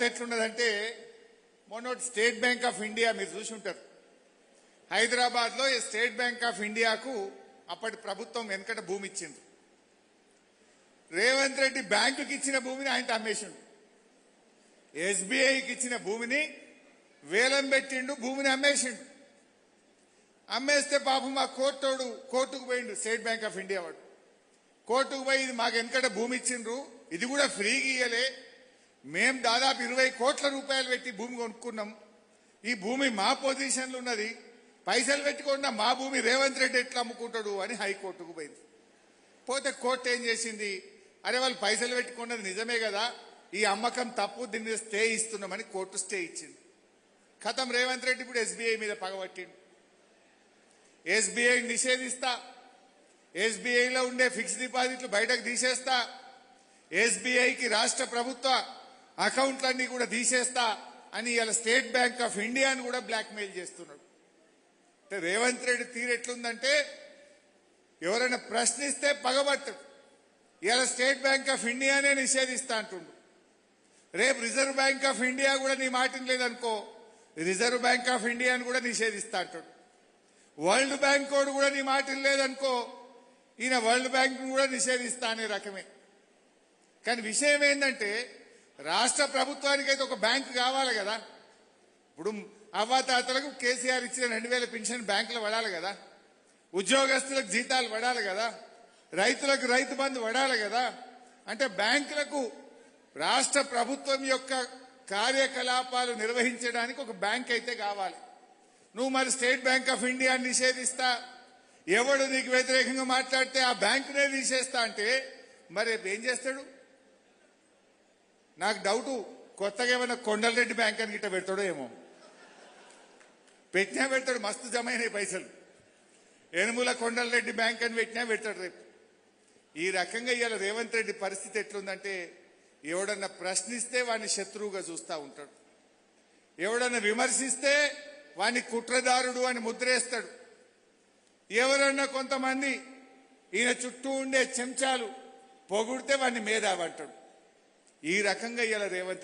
ఎట్లున్నదంటే మొన్న state bank of India మీరు చూసి ఉంటారు. హైదరాబాద్ లో స్టేట్ బ్యాంక్ ఆఫ్ ఇండియాకు అప్పటి ప్రభుత్వం వెనకట భూమి ఇచ్చింది. రేవంత్ రెడ్డి బ్యాంకుకి ఇచ్చిన భూమిని ఆయన అమ్మేసిండు. ఎస్బీఐకి ఇచ్చిన భూమిని వేలం పెట్టిండు, భూమిని అమ్మేసిండు. అమ్మేస్తే పాపం మా కోర్టుకు పోయిండు. స్టేట్ బ్యాంక్ ఆఫ్ ఇండియా వాడు కోర్టుకు పోయి ఇది మాకు వెనకట భూమి ఇచ్చిండ్రు, ఇది కూడా ఫ్రీగా ఇయ్యలే, మేం దాదాపు 20 కోట్ల రూపాయలు పెట్టి భూమి కొనుక్కున్నాం, ఈ భూమి మా పొజిషన్లో ఉన్నది, పైసలు పెట్టుకున్న మా భూమి రేవంత్ రెడ్డి ఎట్లా అమ్ముకుంటాడు అని హైకోర్టుకు పోయింది. పోతే కోర్టు ఏం చేసింది, అరే వాళ్ళు పైసలు పెట్టుకున్నది నిజమే కదా, ఈ అమ్మకం తప్పు, దీని మీద స్టే ఇస్తున్నామని కోర్టు స్టే ఇచ్చింది. ఖతం రేవంత్ రెడ్డి ఇప్పుడు ఎస్బీఐ మీద పగబట్టిండు. ఎస్బీఐ నిషేధిస్తా, ఎస్బీఐలో ఉండే ఫిక్స్డ్ డిపాజిట్లు బయటకు తీసేస్తా, ఎస్బీఐకి రాష్ట్ర ప్రభుత్వ అకౌంట్లన్నీ కూడా తీసేస్తా అని ఇలా స్టేట్ బ్యాంక్ ఆఫ్ ఇండియాను కూడా బ్లాక్మెయిల్ చేస్తున్నాడు. రేవంత్ రెడ్డి తీరు ఎట్లుందంటే ఎవరైనా ప్రశ్నిస్తే పగబట్టడు. ఇలా స్టేట్ బ్యాంక్ ఆఫ్ ఇండియానే నిషేధిస్తా అంటుండు. రేపు రిజర్వ్ బ్యాంక్ ఆఫ్ ఇండియా కూడా నీ మాట లేదనుకో, రిజర్వ్ బ్యాంక్ ఆఫ్ ఇండియాను కూడా నిషేధిస్తా అంటాడు. వరల్డ్ బ్యాంక్ కూడా నీ మాట లేదనుకో, ఈయన వరల్డ్ బ్యాంక్ కూడా నిషేధిస్తా అనే రకమే. కానీ విషయం ఏంటంటే రాష్ట్ర ప్రభుత్వానికైతే ఒక బ్యాంకు కావాలి కదా. ఇప్పుడు అవ్వాతాతలకు కేసీఆర్ ఇచ్చిన 2000 పెన్షన్ బ్యాంకులో పడాలి కదా, ఉద్యోగస్తులకు జీతాలు పడాలి కదా, రైతులకు రైతు బంధు పడాలి కదా. అంటే బ్యాంకులకు రాష్ట్ర ప్రభుత్వం యొక్క కార్యకలాపాలు నిర్వహించడానికి ఒక బ్యాంక్ అయితే కావాలి. నువ్వు మరి స్టేట్ బ్యాంక్ ఆఫ్ ఇండియా నిషేధిస్తా, ఎవడు నీకు వ్యతిరేకంగా మాట్లాడితే ఆ బ్యాంకునే తీసేస్తా అంటే మరి ఏం చేస్తాడు? నాకు డౌటు, కొత్తగా ఏమైనా కొండలరెడ్డి బ్యాంక్ అని గిట్ట పెడతాడో ఏమో. పెట్టినా పెడతాడు, మస్తు జమ అయినాయి పైసలు. ఎనుముల కొండలరెడ్డి బ్యాంక్ అని పెట్టినా పెడతాడు రేపు. ఈ రకంగా ఇవాళ రేవంత్ రెడ్డి పరిస్థితి ఎట్లుందంటే ఎవడన్నా ప్రశ్నిస్తే వాడిని శత్రువుగా చూస్తూ ఉంటాడు, ఎవడన్నా విమర్శిస్తే వాడిని కుట్రదారుడు అని ముద్రేస్తాడు, ఎవరన్నా కొంతమంది ఈయన చుట్టూ ఉండే చెంచాలు పొగుడితే వాడిని మేధావంటాడు. ఈ రకంగా ఇవాళ రేవంత్